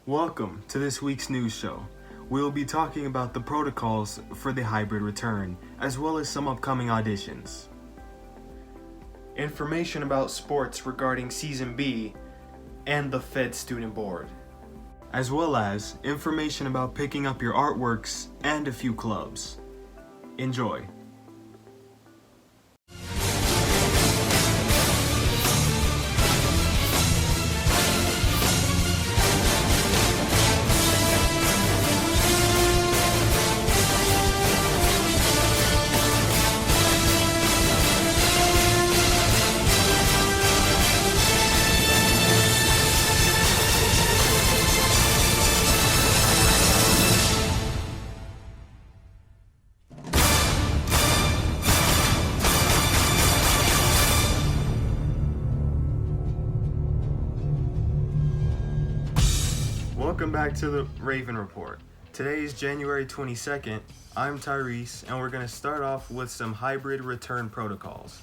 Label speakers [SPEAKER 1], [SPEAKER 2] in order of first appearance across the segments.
[SPEAKER 1] Welcome to this week's news show. We'll be talking about the protocols for the hybrid return, as well as some upcoming auditions. Information about sports regarding Season B and the Fed Student Board, as well as information about picking up your artworks and a few clubs. Enjoy. Welcome back to the Raven Report. Today is January 22nd. I'm Tyrese, and we're going to start off with some hybrid return protocols.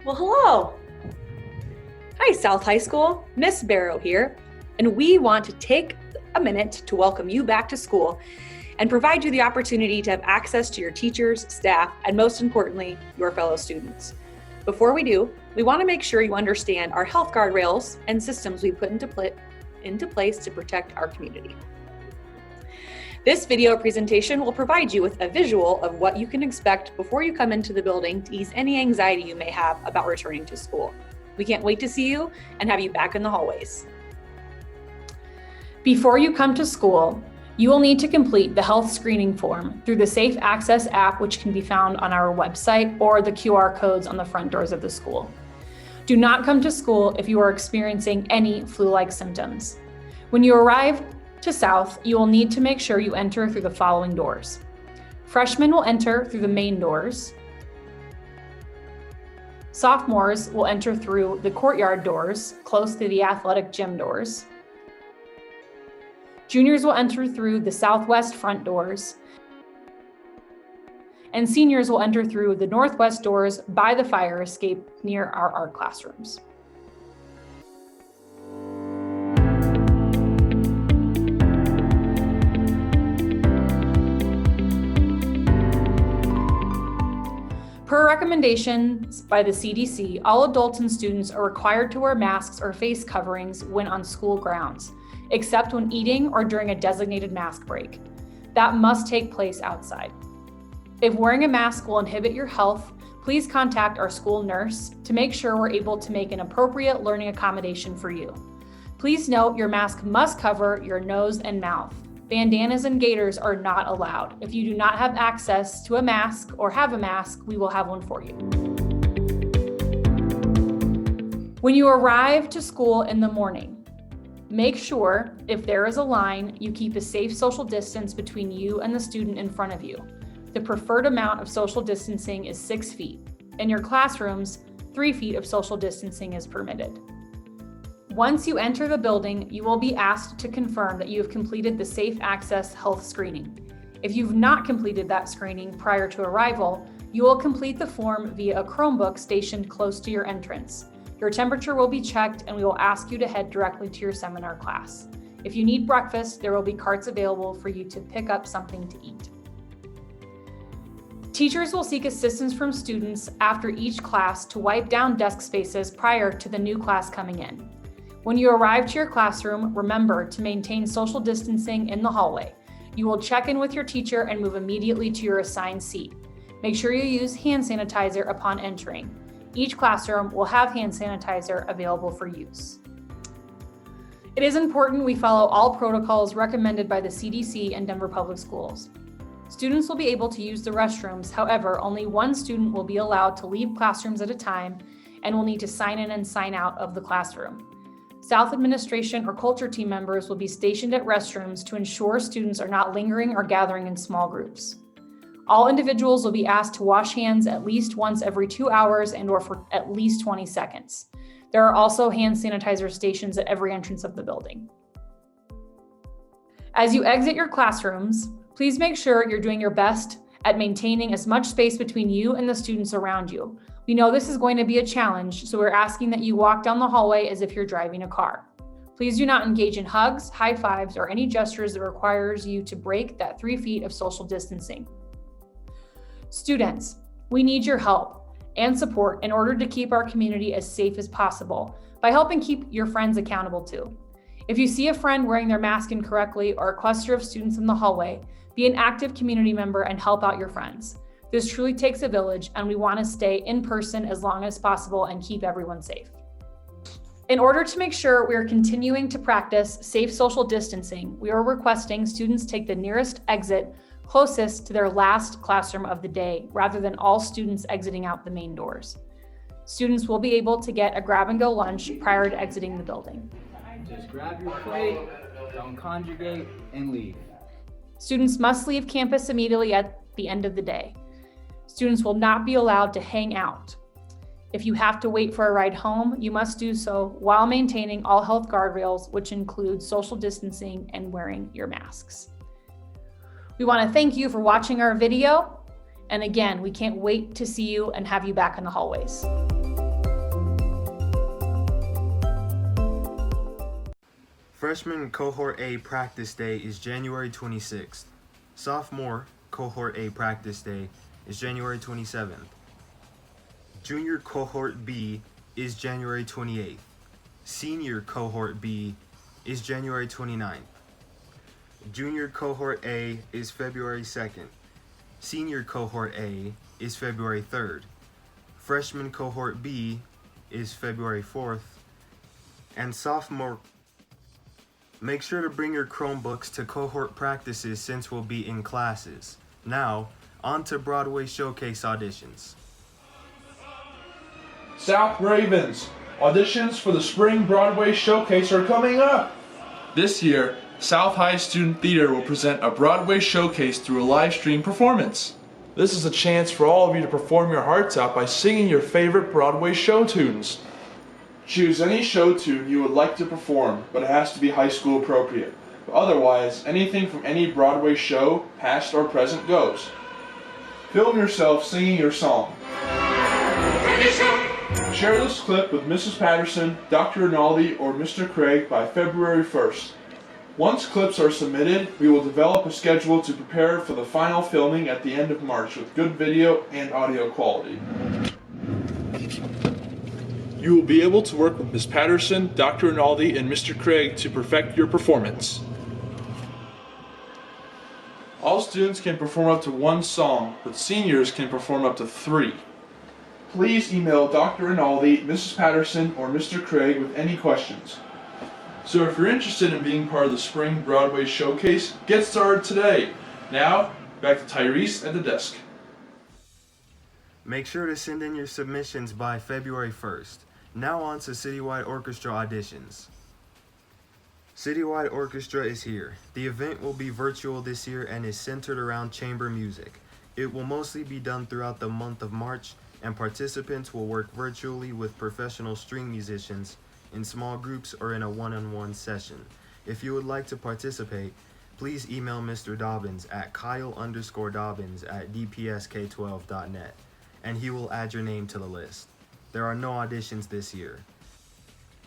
[SPEAKER 2] Well, hello. Hi, South High School. Miss Barrow here, and we want to take a minute to welcome you back to school and provide you the opportunity to have access to your teachers, staff, and most importantly, your fellow students. Before we do, we want to make sure you understand our health guardrails and systems we put into place to protect our community. This video presentation will provide you with a visual of what you can expect before you come into the building to ease any anxiety you may have about returning to school. We can't wait to see you and have you back in the hallways. Before you come to school, you will need to complete the health screening form through the Safe Access app, which can be found on our website or the QR codes on the front doors of the school. Do not come to school if you are experiencing any flu-like symptoms. When you arrive to South, you will need to make sure you enter through the following doors. Freshmen will enter through the main doors. Sophomores will enter through the courtyard doors, close to the athletic gym doors. Juniors will enter through the southwest front doors. And seniors will enter through the northwest doors by the fire escape near our art classrooms. Per recommendations by the CDC, all adults and students are required to wear masks or face coverings when on school grounds, except when eating or during a designated mask break. That must take place outside. If wearing a mask will inhibit your health, please contact our school nurse to make sure we're able to make an appropriate learning accommodation for you. Please note your mask must cover your nose and mouth. Bandanas and gaiters are not allowed. If you do not have access to a mask or have a mask, we will have one for you. When you arrive to school in the morning, make sure, if there is a line, you keep a safe social distance between you and the student in front of you. The preferred amount of social distancing is 6 feet. In your classrooms, 3 feet of social distancing is permitted. Once you enter the building, you will be asked to confirm that you have completed the Safe Access health screening. If you've not completed that screening prior to arrival, you will complete the form via a Chromebook stationed close to your entrance. Your temperature will be checked, and we will ask you to head directly to your seminar class. If you need breakfast, there will be carts available for you to pick up something to eat. Teachers will seek assistance from students after each class to wipe down desk spaces prior to the new class coming in. When you arrive to your classroom, remember to maintain social distancing in the hallway. You will check in with your teacher and move immediately to your assigned seat. Make sure you use hand sanitizer upon entering. Each classroom will have hand sanitizer available for use. It is important we follow all protocols recommended by the CDC and Denver Public Schools. Students will be able to use the restrooms, however, only one student will be allowed to leave classrooms at a time and will need to sign in and sign out of the classroom. South administration or culture team members will be stationed at restrooms to ensure students are not lingering or gathering in small groups. All individuals will be asked to wash hands at least once every 2 hours and or for at least 20 seconds. There are also hand sanitizer stations at every entrance of the building. As you exit your classrooms, please make sure you're doing your best at maintaining as much space between you and the students around you. We know this is going to be a challenge, so we're asking that you walk down the hallway as if you're driving a car. Please do not engage in hugs, high fives, or any gestures that requires you to break that 3 feet of social distancing. Students, we need your help and support in order to keep our community as safe as possible by helping keep your friends accountable too. If you see a friend wearing their mask incorrectly or a cluster of students in the hallway, be an active community member and help out your friends. This truly takes a village, and we want to stay in person as long as possible and keep everyone safe. In order to make sure we are continuing to practice safe social distancing, we are requesting students take the nearest exit closest to their last classroom of the day, rather than all students exiting out the main doors. Students will be able to get a grab-and-go lunch prior to exiting the building.
[SPEAKER 3] Just grab your plate, don't conjugate, and leave.
[SPEAKER 2] Students must leave campus immediately at the end of the day. Students will not be allowed to hang out. If you have to wait for a ride home, you must do so while maintaining all health guardrails, which include social distancing and wearing your masks. We want to thank you for watching our video. And again, we can't wait to see you and have you back in the hallways.
[SPEAKER 1] Freshman Cohort A Practice Day is January 26th. Sophomore Cohort A Practice Day is January 27th. Junior Cohort B is January 28th. Senior Cohort B is January 29th. Junior Cohort A is February 2nd. Senior Cohort A is February 3rd. Freshman Cohort B is February 4th. And sophomore, make sure to bring your Chromebooks to cohort practices since we'll be in classes. Now, on to Broadway Showcase auditions.
[SPEAKER 4] South Ravens, auditions for the Spring Broadway Showcase are coming up. This year, South High Student Theater will present a Broadway Showcase through a live stream performance. This is a chance for all of you to perform your hearts out by singing your favorite Broadway show tunes. Choose any show tune you would like to perform, but it has to be high school appropriate. Otherwise, anything from any Broadway show, past or present, goes. Film yourself singing your song. Share this clip with Mrs. Patterson, Dr. Rinaldi, or Mr. Craig by February 1st. Once clips are submitted, we will develop a schedule to prepare for the final filming at the end of March with good video and audio quality. You will be able to work with Ms. Patterson, Dr. Rinaldi, and Mr. Craig to perfect your performance. All students can perform up to 1 song, but seniors can perform up to 3. Please email Dr. Rinaldi, Mrs. Patterson, or Mr. Craig with any questions. So if you're interested in being part of the Spring Broadway Showcase, get started today. Now, back to Tyrese at the desk.
[SPEAKER 1] Make sure to send in your submissions by February 1st. Now on to citywide orchestra auditions. Citywide Orchestra is here. The event will be virtual this year and is centered around chamber music. It will mostly be done throughout the month of March, and participants will work virtually with professional string musicians in small groups or in a one-on-one session. If you would like to participate, please email Mr. Dobbins at kyle_dobbins@dpsk12.net, and he will add your name to the list. There are no auditions this year.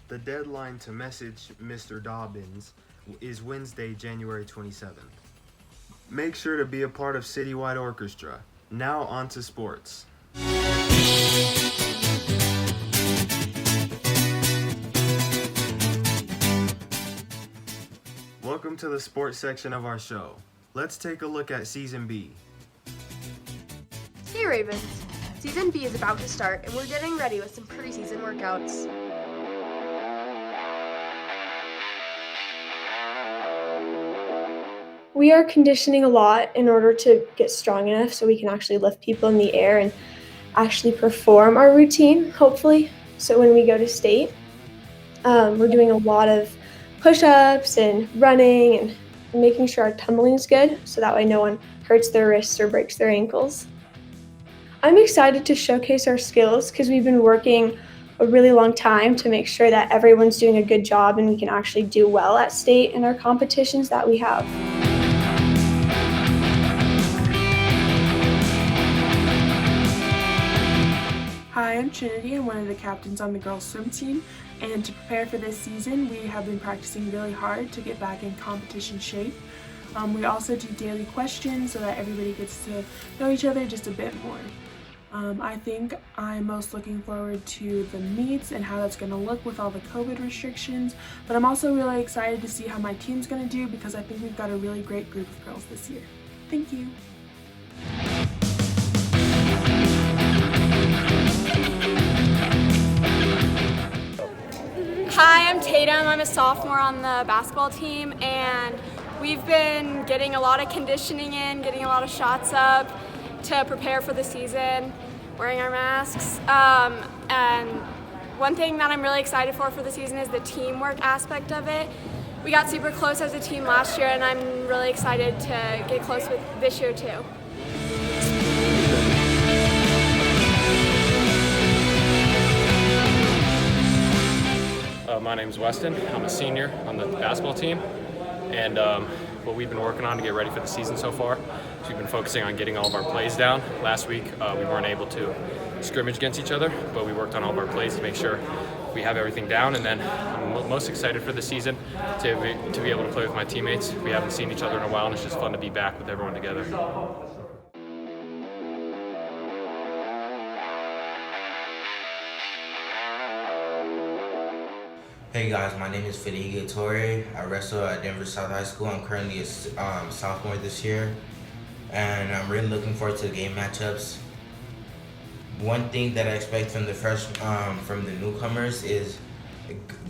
[SPEAKER 1] The deadline to message Mr. Dobbins is Wednesday, January 27th. Make sure to be a part of Citywide Orchestra. Now on to sports. Welcome to the sports section of our show. Let's take a look at Season B.
[SPEAKER 5] Hey Ravens! Season B is about to start and we're getting ready with some preseason workouts. We are conditioning a lot in order to get strong enough so we can actually lift people in the air and actually perform our routine, hopefully. So when we go to state, we're doing a lot of push-ups and running and making sure our tumbling is good so that way no one hurts their wrists or breaks their ankles. I'm excited to showcase our skills because we've been working a really long time to make sure that everyone's doing a good job and we can actually do well at state in our competitions that we have.
[SPEAKER 6] Hi, I'm Trinity. I'm one of the captains on the girls swim team, and to prepare for this season, we have been practicing really hard to get back in competition shape. We also do daily questions so that everybody gets to know each other just a bit more. I think I'm most looking forward to the meets and how that's going to look with all the COVID restrictions, but I'm also really excited to see how my team's going to do because I think we've got a really great group of girls this year. Thank you.
[SPEAKER 7] Hi, I'm Tatum. I'm a sophomore on the basketball team, and we've been getting a lot of conditioning in, getting a lot of shots up to prepare for the season, wearing our masks. And one thing that I'm really excited for the season is the teamwork aspect of it. We got super close as a team last year, and I'm really excited to get close with this year too.
[SPEAKER 8] My name's Weston. I'm a senior on the basketball team, and what we've been working on to get ready for the season so far is we've been focusing on getting all of our plays down. Last week we weren't able to scrimmage against each other, but we worked on all of our plays to make sure we have everything down, and then I'm most excited for the season to be able to play with my teammates. We haven't seen each other in a while, and it's just fun to be back with everyone together.
[SPEAKER 9] Hey guys, my name is Fadiga Torre. I wrestle at Denver South High School. I'm currently a sophomore this year, and I'm really looking forward to the game matchups. One thing that I expect from the newcomers is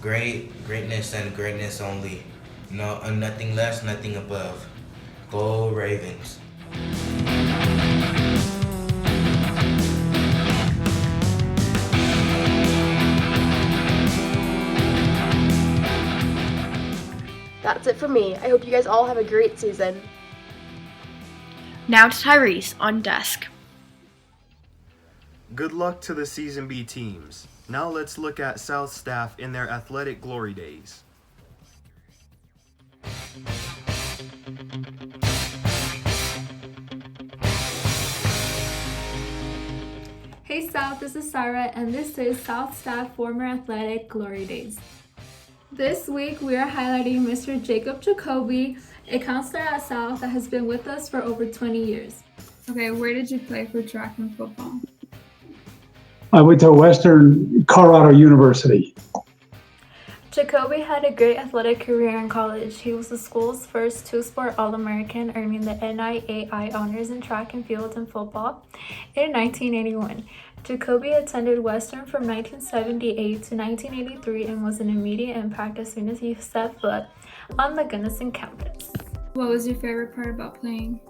[SPEAKER 9] greatness and greatness only. No, nothing less, nothing above. Go Ravens.
[SPEAKER 10] That's it for me. I hope you guys all have a great season.
[SPEAKER 11] Now to Tyrese on desk.
[SPEAKER 1] Good luck to the Season B teams. Now let's look at South staff in their athletic glory days.
[SPEAKER 12] Hey South, this is Sarah, and this is South Staff Former Athletic Glory Days. This week we are highlighting Mr. Jacob Jacoby, a counselor at South that has been with us for over 20 years.
[SPEAKER 13] Okay, where did you play for track and football?
[SPEAKER 14] I went to Western Colorado University.
[SPEAKER 12] Jacoby had a great athletic career in college. He was the school's first two-sport All-American, earning the NIAI honors in track and field and football in 1981. Jacoby attended Western from 1978 to 1983 and was an immediate impact as soon as he set foot on the Gunnison campus.
[SPEAKER 13] What was your favorite part about playing?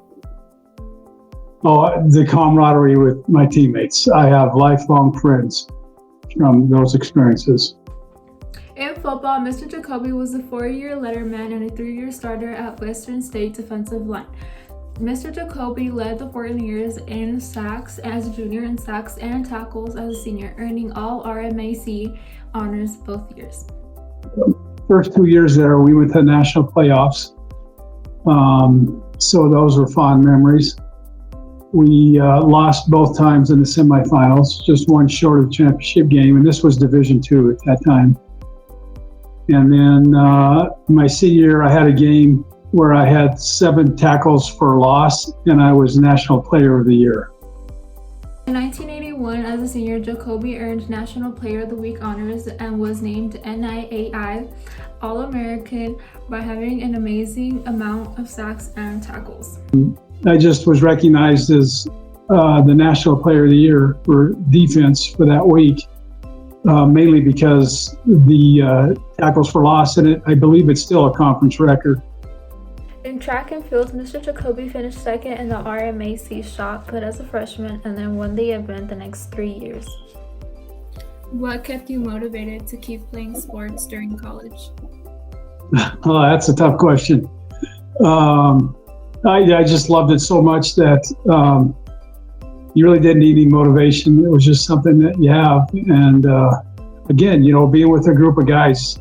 [SPEAKER 14] Oh, the camaraderie with my teammates. I have lifelong friends from those experiences.
[SPEAKER 12] In football, Mr. Jacoby was a 4-year letterman and a 3-year starter at Western State defensive line. Mr. Jacoby led the 4 years in sacks as a junior and sacks and tackles as a senior, earning all RMAC honors both years.
[SPEAKER 14] First 2 years there, we went to national playoffs. So those were fond memories. We lost both times in the semifinals, just one short of the championship game, and this was Division II at that time. And then my senior year, I had a game where I had 7 tackles for loss, and I was National Player of the Year.
[SPEAKER 12] In 1981, as a senior, Jacoby earned National Player of the Week honors and was named NIAI All-American by having an amazing amount of sacks and tackles.
[SPEAKER 14] I just was recognized as the National Player of the Year for defense for that week, mainly because the tackles for loss in it, I believe it's still a conference record.
[SPEAKER 12] In track and field, Mr. Jacoby finished second in the RMAC shot put as a freshman and then won the event the next 3 years.
[SPEAKER 13] What kept you motivated to keep playing sports during college?
[SPEAKER 14] Oh, that's a tough question. I just loved it so much that you really didn't need any motivation. It was just something that you have. And again, being with a group of guys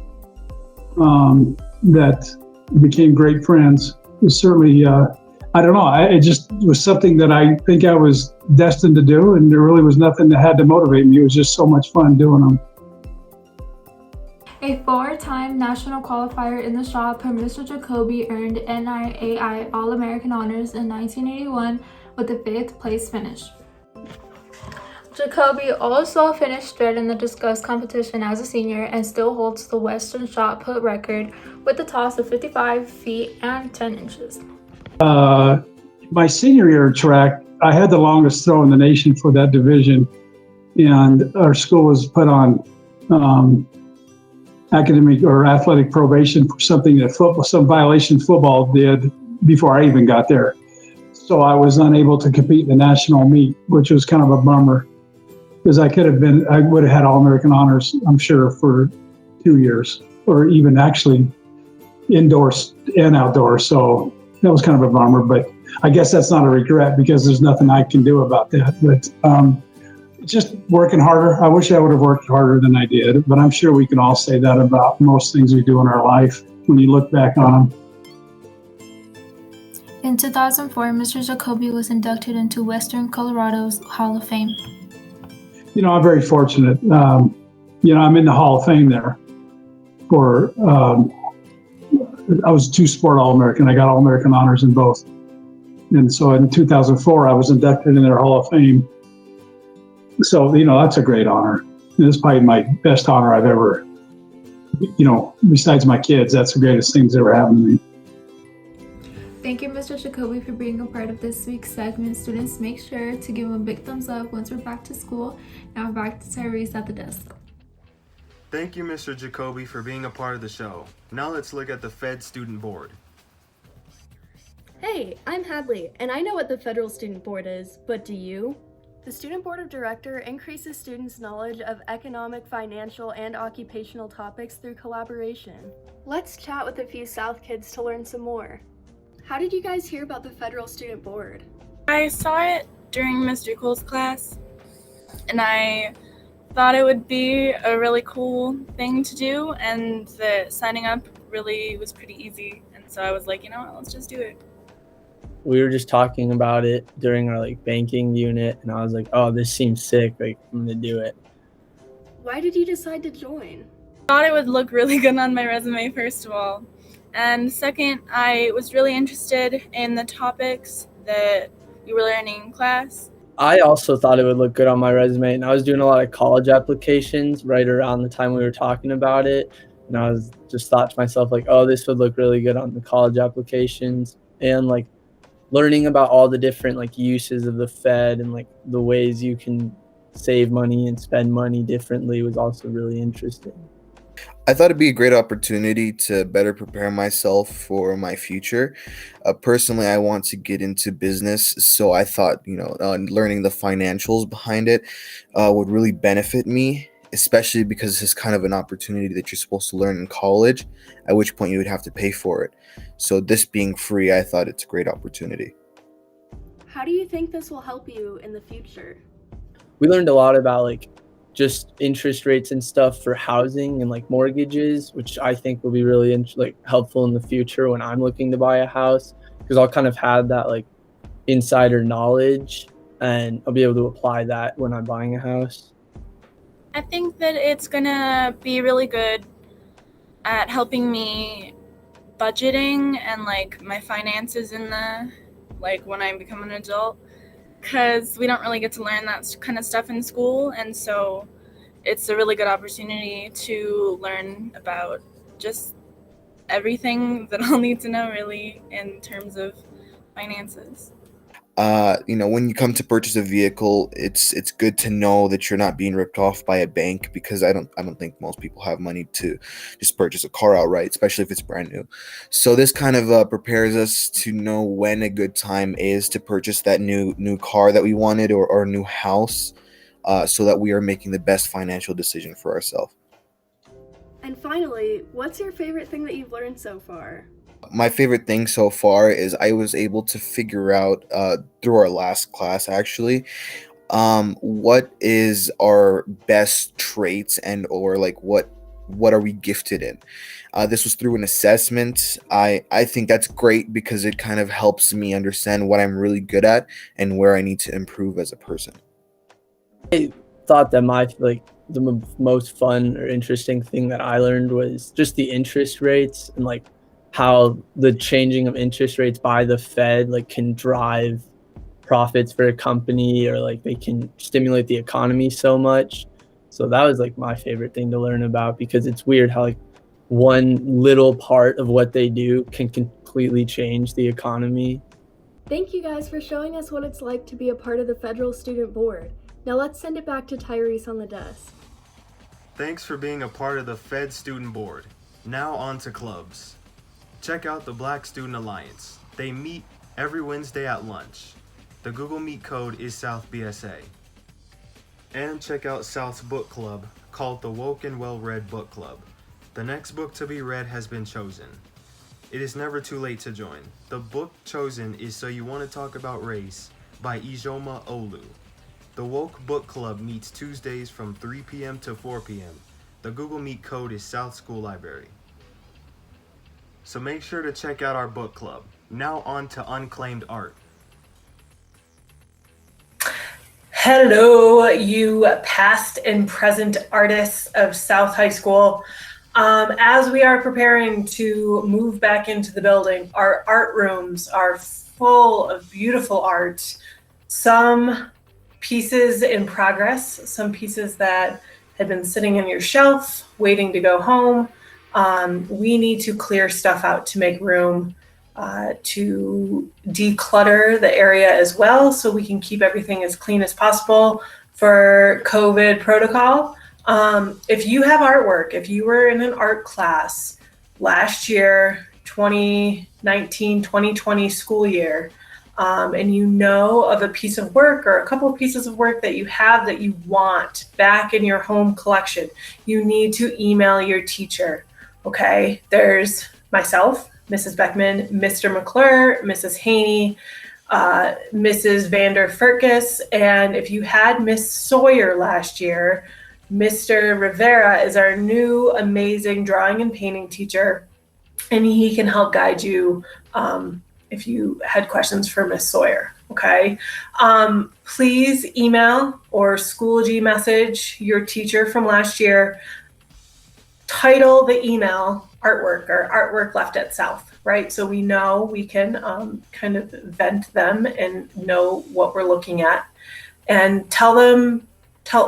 [SPEAKER 14] that became great friends was certainly, I don't know, it just was something that I think I was destined to do. And there really was nothing that had to motivate me. It was just so much fun doing them.
[SPEAKER 12] A four-time national qualifier in the shot put Mr. Jacoby earned NIAI All-American honors in 1981 with a 5th place finish. Jacoby also finished third in the discus competition as a senior and still holds the Western shot put record with a toss of 55 feet and 10 inches.
[SPEAKER 14] My senior year track, I had the longest throw in the nation for that division, and our school was put on academic or athletic probation for something that some violation football did before I even got there. So I was unable to compete in the national meet, which was kind of a bummer because I would have had All-American honors, I'm sure, for 2 years, or even actually indoors and outdoors. So that was kind of a bummer, but I guess that's not a regret because there's nothing I can do about that. But just working harder. I wish I would have worked harder than I did, but I'm sure we can all say that about most things we do in our life when you look back on them.
[SPEAKER 12] In 2004, Mr. Jacoby was inducted into Western Colorado's Hall of Fame.
[SPEAKER 14] I'm very fortunate. I'm in the Hall of Fame there for, I was a 2-sport All-American. I got All-American honors in both. And so in 2004, I was inducted in their Hall of Fame. So, that's a great honor. It's probably my best honor I've ever, besides my kids, that's the greatest thing that's ever happened to me.
[SPEAKER 12] Thank you, Mr. Jacoby, for being a part of this week's segment. Students, make sure to give him a big thumbs up once we're back to school. Now back to Tyrese at the desk.
[SPEAKER 1] Thank you, Mr. Jacoby, for being a part of the show. Now let's look at the Fed Student Board.
[SPEAKER 10] Hey, I'm Hadley, and I know what the Federal Student Board is, but do you?
[SPEAKER 7] The Student Board of Director increases students' knowledge of economic, financial, and occupational topics through collaboration.
[SPEAKER 10] Let's chat with a few South kids to learn some more. How did you guys hear about the Federal Student Board?
[SPEAKER 15] I saw it during Mr. Cole's class, and I thought it would be a really cool thing to do, and the signing up really was pretty easy, and so I was like, let's just do it.
[SPEAKER 3] We were just talking about it during our banking unit, and I was like, oh, this seems sick, I'm gonna do it.
[SPEAKER 10] Why did you decide to join?
[SPEAKER 15] I thought it would look really good on my resume, first of all, and second, I was really interested in the topics that we were learning in class.
[SPEAKER 3] I also thought it would look good on my resume, and I was doing a lot of college applications right around the time we were talking about it, and I was just thought to myself, oh, this would look really good on the college applications, and learning about all the different uses of the Fed and the ways you can save money and spend money differently was also really interesting.
[SPEAKER 16] I thought it'd be a great opportunity to better prepare myself for my future. Personally, I want to get into business, so I thought, learning the financials behind it would really benefit me, especially because this is kind of an opportunity that you're supposed to learn in college, at which point you would have to pay for it. So this being free, I thought it's a great opportunity.
[SPEAKER 10] How do you think this will help you in the future?
[SPEAKER 3] We learned a lot about just interest rates and stuff for housing and mortgages, which I think will be really helpful in the future when I'm looking to buy a house, because I'll kind of have that insider knowledge and I'll be able to apply that when I'm buying a house.
[SPEAKER 15] I think that it's gonna be really good at helping me budgeting and my finances in the when I become an adult, because we don't really get to learn that kind of stuff in school, and so it's a really good opportunity to learn about just everything that I'll need to know really in terms of finances.
[SPEAKER 16] When you come to purchase a vehicle, it's good to know that you're not being ripped off by a bank, because I don't think most people have money to just purchase a car outright, especially if it's brand new. So this kind of prepares us to know when a good time is to purchase that new car that we wanted or a new house, so that we are making the best financial decision for ourselves.
[SPEAKER 10] And finally, what's your favorite thing that you've learned so far?
[SPEAKER 16] my favorite thing so far is I was able to figure out through our last class actually what is our best traits and or like what are we gifted in. This was through an assessment. I think that's great because it kind of helps me understand what I'm really good at and where I need to improve as a person.
[SPEAKER 3] I thought that the most fun or interesting thing that I learned was just the interest rates and like how the changing of interest rates by the Fed like can drive profits for a company, or like they can stimulate the economy so much. So that was like my favorite thing to learn about, because it's weird how like one little part of what they do can completely change the economy.
[SPEAKER 10] Thank you guys for showing us what it's like to be a part of the Federal Student Board. Now let's send it back to Tyrese on the desk.
[SPEAKER 1] Thanks for being a part of the Fed Student Board. Now on to clubs. Check out the Black Student Alliance. They meet every Wednesday at lunch. The Google Meet code is SouthBSA. And check out South's book club called the Woke and Well-Read Book Club. The next book to be read has been chosen. It is never too late to join. The book chosen is So You Want to Talk About Race by Ijoma Olu. The Woke Book Club meets Tuesdays from 3 p.m. to 4 p.m. The Google Meet code is South School Library. So make sure to check out our book club. Now on to unclaimed art.
[SPEAKER 2] Hello, you past and present artists of South High School. As we are preparing to move back into the building, our art rooms are full of beautiful art. Some pieces in progress, some pieces that had been sitting on your shelf, waiting to go home. We need to clear stuff out to make room to declutter the area as well, so we can keep everything as clean as possible for COVID protocol. If you have artwork, if you were in an art class last year, 2019-2020 school year, and you know of a piece of work or a couple of pieces of work that you have that you want back in your home collection, you need to email your teacher, okay? There's myself, Mrs. Beckman, Mr. McClure, Mrs. Haney, Mrs. Vander Furkes, and if you had Miss Sawyer last year, Mr. Rivera is our new amazing drawing and painting teacher, and he can help guide you if you had questions for Miss Sawyer, okay? Please email or Schoology message your teacher from last year. Title the email artwork or artwork left at South, right? So we know we can kind of vent them and know what we're looking at, and tell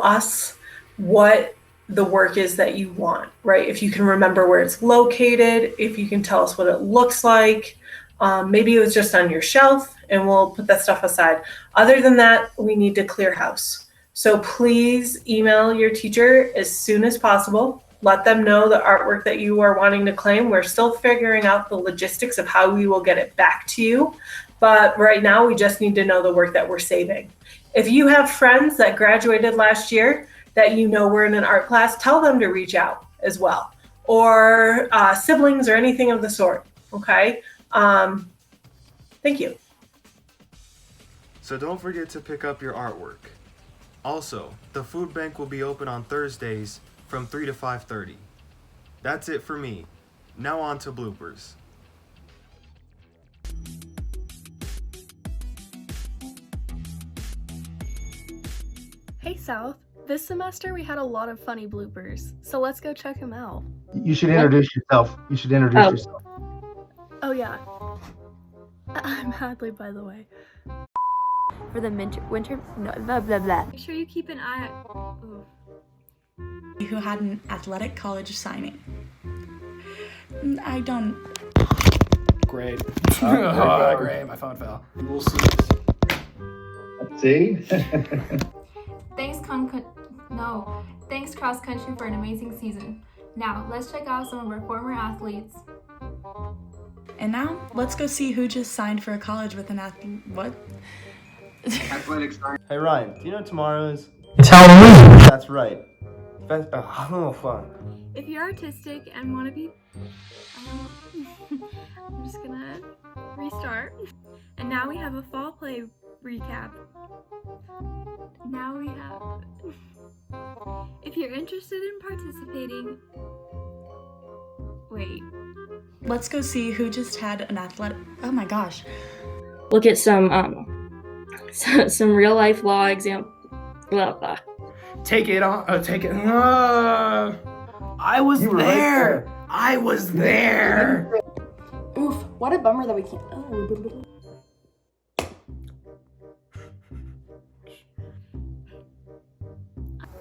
[SPEAKER 2] us what the work is that you want, right? If you can remember where it's located, if you can tell us what it looks like. Maybe it was just on your shelf and we'll put that stuff aside. Other than that, we need to clear house. So please email your teacher as soon as possible. Let them know the artwork that you are wanting to claim. We're still figuring out the logistics of how we will get it back to you. But right now, we just need to know the work that we're saving. If you have friends that graduated last year that you know were in an art class, tell them to reach out as well. Or siblings or anything of the sort, okay? Thank you.
[SPEAKER 1] So don't forget to pick up your artwork. Also, the food bank will be open on Thursdays from 3 to 5:30. That's it for me. Now on to bloopers.
[SPEAKER 10] Hey South, this semester we had a lot of funny bloopers, so let's go check them out.
[SPEAKER 17] You should introduce yourself. Yourself.
[SPEAKER 10] Oh yeah. I'm Hadley, by the way.
[SPEAKER 18] For the winter no, blah blah blah.
[SPEAKER 10] Make sure you keep an eye out.
[SPEAKER 19] Who had an athletic college signing. I don't.
[SPEAKER 20] Great. Great. My phone fell. We'll see.
[SPEAKER 17] Let's see.
[SPEAKER 12] Thanks cross country for an amazing season. Now let's check out some of our former athletes.
[SPEAKER 19] And now let's go see who just signed for a college with an what?
[SPEAKER 17] Athletic sign.
[SPEAKER 20] Hey Ryan, do you know what tomorrow is?
[SPEAKER 21] It's Halloween.
[SPEAKER 20] That's right. Oh, fun.
[SPEAKER 10] If you're artistic and want to be I'm just gonna restart. And now we have a fall play recap. Now we have... If you're interested in participating... Wait.
[SPEAKER 19] Let's go see who just had an athletic. Oh my gosh.
[SPEAKER 18] Look at some real life law example.
[SPEAKER 20] Take it on. Take it. I was there. Right. I was there.
[SPEAKER 21] Oof! What a bummer that we can't. Oh.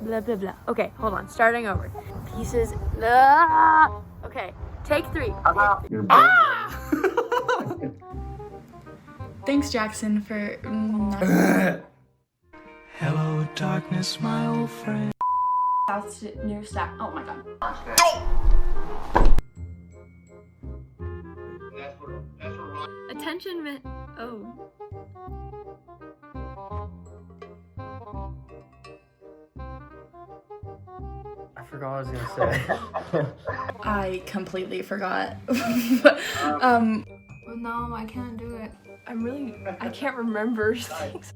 [SPEAKER 18] Blah blah blah. Okay, hold on. Starting over. Pieces. Ah! Okay, take 3.
[SPEAKER 19] Thanks, Jackson, for.
[SPEAKER 20] Hello, darkness, my old friend.
[SPEAKER 21] South near stack. Oh my god.
[SPEAKER 10] Attention, oh.
[SPEAKER 3] I forgot what I was gonna say.
[SPEAKER 19] I completely forgot.
[SPEAKER 12] No, I can't do it. I can't remember things.